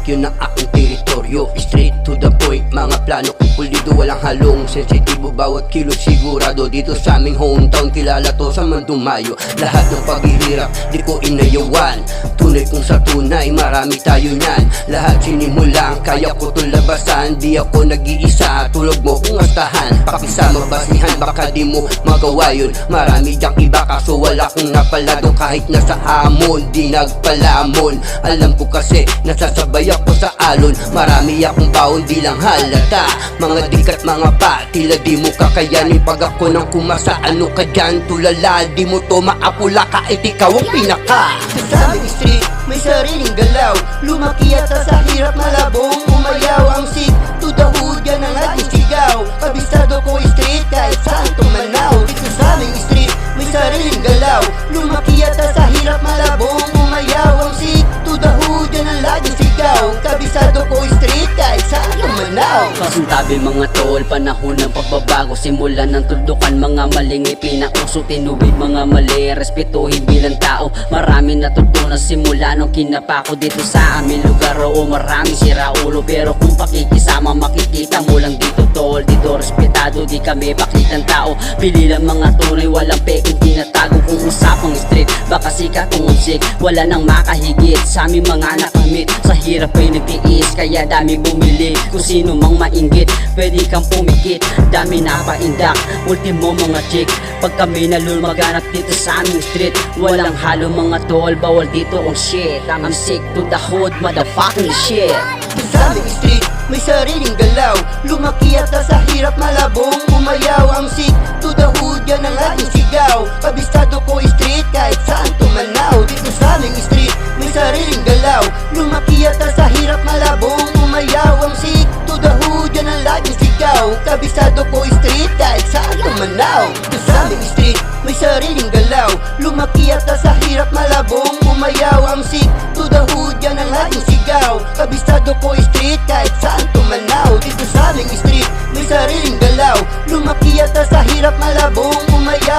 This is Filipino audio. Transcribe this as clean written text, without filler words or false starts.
yun ang aking teritoryo. Straight to the point, mga plano kong pulido, walang halong sensitibo, bawat kilo sigurado. Dito sa aming hometown, kilala to sa mandumayo. Lahat ng paghihirap, di ko inayawan. Tunay kung sa tunay, marami tayo niyan. Lahat sinimulan, kaya ko to labasan. Di ako nag-iisa, tulog mo kung astahan. Pakisama basihan, baka di mo magawa yun. Marami dyang iba, kaso wala kong napalado. Kahit nasa hamon, di nagpalamon. Alam ko kasi, nasasabay ako sa alon. Marami akong baon, di lang halata. Mga dikat, mga pa, tila di mo kakayanin. Pag ako nang kumasa, ano ka dyan? Tulala, di mo to maapula, kahit ikaw ang pinaka. Sa aming street, may sariling galaw. Lumaki at sa hirap malabong umayaw. Ang seek to the hood, yan ang aking sigaw. Kabisado ko street, kahit saan tumanaw. Dito sa aming street, may sariling galaw. Lumaki at sa hirap malabong umayaw. Ang seek to the hood, yan ang laging sigaw. Kabisado ko street, kahit saan tumanaw. Kasuntabi mga tol, panahon ng pagbabago. Simulan ng tuldukan, mga maling ipinauso. Tinuwid mga mali, respetuhin bilang tao. Marami natutunan simula nung kinapako dito sa aming lugar. Oo, marami sira ulo, pero kung pakikisama makikita mo lang dito tol. Dito respetado, di kami bakitang tao. Pili lang mga tunay, walang peking tinatago. Kung usapang street, baka sikat kung musik, wala nang makahigit sa aming mga nakamit. Sa hirap ay nagtiis, kaya dami bumili. Kung sino mang mainggit, pwede kang pumikit. Dami napaindak, ultimo mga chick. Pag kami nalulmaganap dito sa aming street, walang halo mga tol, bawal dito ang shit. I'm sick to the hood, motherfucking shit. Sa aming street, may sariling galaw. Lumaki at sa hirap malabong umayaw. Ang seek to the hood, yan ang aking sigaw. Kabisado ko street, kahit saan tumanaw. Dito sa aming street, may sariling galaw. Lumaki at sa hirap malabong umayaw. Ang seek to the hood, yan ang laging sigaw. Kabisado ko street, kahit saan tumanaw. Dito sa aming street, may sariling galaw. Lumaki at sa hirap malabong umayaw. Ang seek to the hood, yan ang aking sigaw. Kabisado ko street, kahit saan tumanaw. Dito sa aming street, may sariling galaw. Lumaki at sa hirap malabong umayaw.